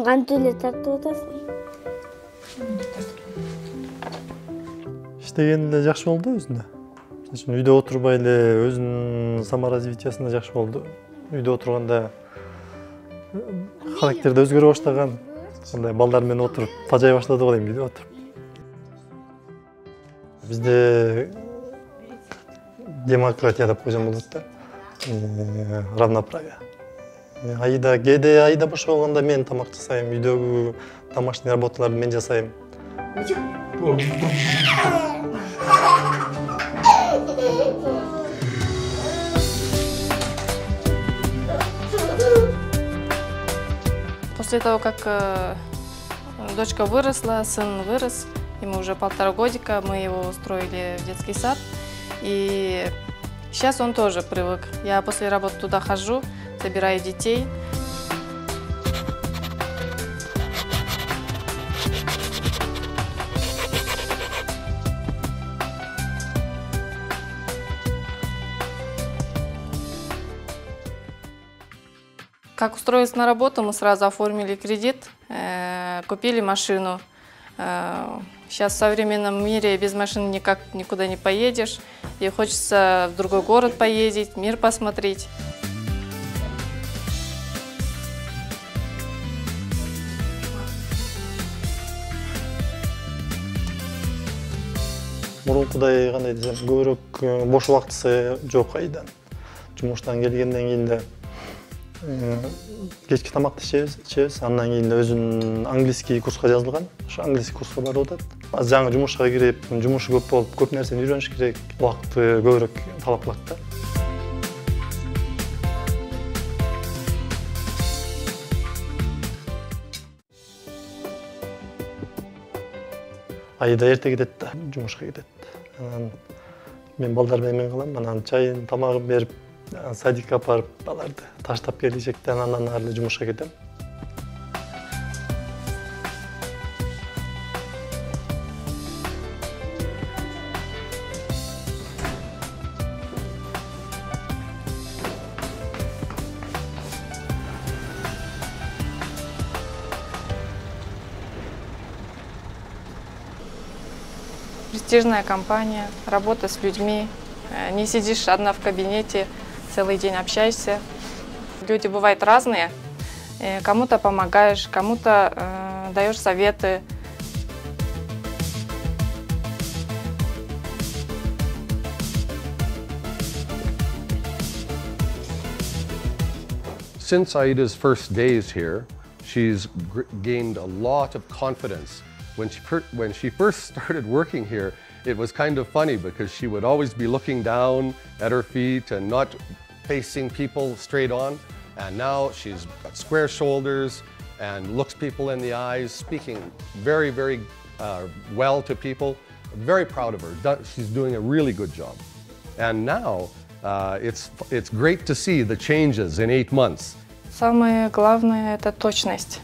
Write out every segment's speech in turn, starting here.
кантип эле тартып атасың? Иштеген эле жакшы болду өзүнө. Үйдө отурбай эле өзүнүн саморазвитиясына жакшы болду. Үйдө отурганда характерде өзгөрө баштаган. Андай балдар менен отуруп тажай баштады го дейм, үйдө отуруп. Бизде демократия деп койсом болот да. Равноправие. Кээде айда бош болгондо мен тамак жасайм, үйдөгү домашний работаларды мен жасайм. После того, как дочка выросла, сын вырос, ему уже 1,5 годика, мы его устроили в детский сад. И сейчас он тоже привык. Я после работы туда хожу, собираю детей. Как устроились на работу, мы сразу оформили кредит, купили машину. Сейчас в современном мире без машины никак никуда не поедешь. И хочется в другой город поездить, мир посмотреть. Мурункудай кандай десем, көбүрөөк бош убактысы жок айдан. Жумуштан келгенден кийин да кечки тамакты ичебиз. Андан кийин өзүнүн английский курска жазылган. Ошо английский курска барып атат. Азыр жаңы жумушка кирип, жумушу көп болуп, көп нерсени үйрөнүш керек. Убакытты көбүрөөк талап кылат да. Айда эрте кетет да, жумушка кетет. Анан мен балдар менен калам, анан чайын, тамагын берип, садикке апарып, аларды таштап келишектен андан ары жумушка кетем. Престижная компания, работа с людьми. Не сидишь одна в кабинете, целый день общаешься. Люди бывают разные. Кому-то помогаешь, кому-то даешь советы. Since Aida's first days here, she's gained a lot of confidence. When she first started working here, it was kind of funny because she would always be looking down at her feet and not facing people straight on. And now she's got square shoulders and looks people in the eyes, speaking very, very well to people. I'm very proud of her. She's doing a really good job. And now it's great to see the changes in 8 months. Самое главное – это точность.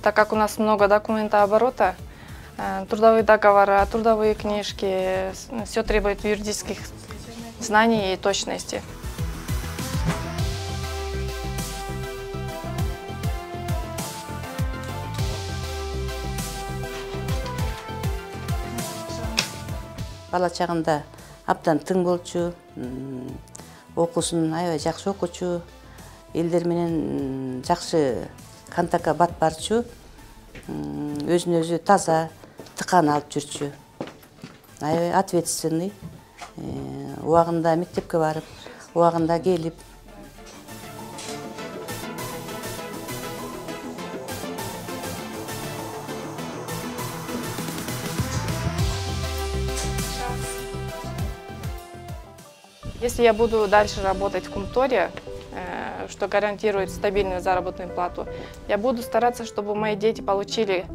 Так как у нас много документооборота, трудовые договора, трудовые книжки, все требует юридических знаний и точности. Бала чагында абдан тың болчу, окуусун аябай жакшы окучу, элдер менен жакшы контактка бат барчу, өзүн өзү таза, тыкан алып жүрчү. Аябай ответственный, убагында мектепке барып, убагында келип. Если я буду дальше работать в конторе, что гарантирует стабильную заработную плату, я буду стараться, чтобы мои дети получили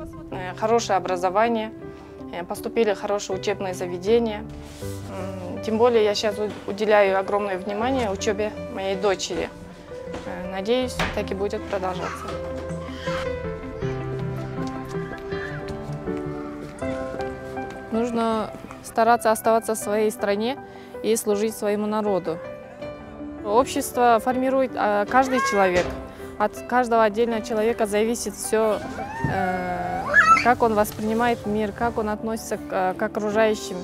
хорошее образование, поступили в хорошее учебное заведение. Тем более я сейчас уделяю огромное внимание учебе моей дочери. Надеюсь, так и будет продолжаться. Нужно стараться оставаться в своей стране и служить своему народу. Общество формирует каждый человек. От каждого отдельного человека зависит все, как он воспринимает мир, как он относится к окружающим.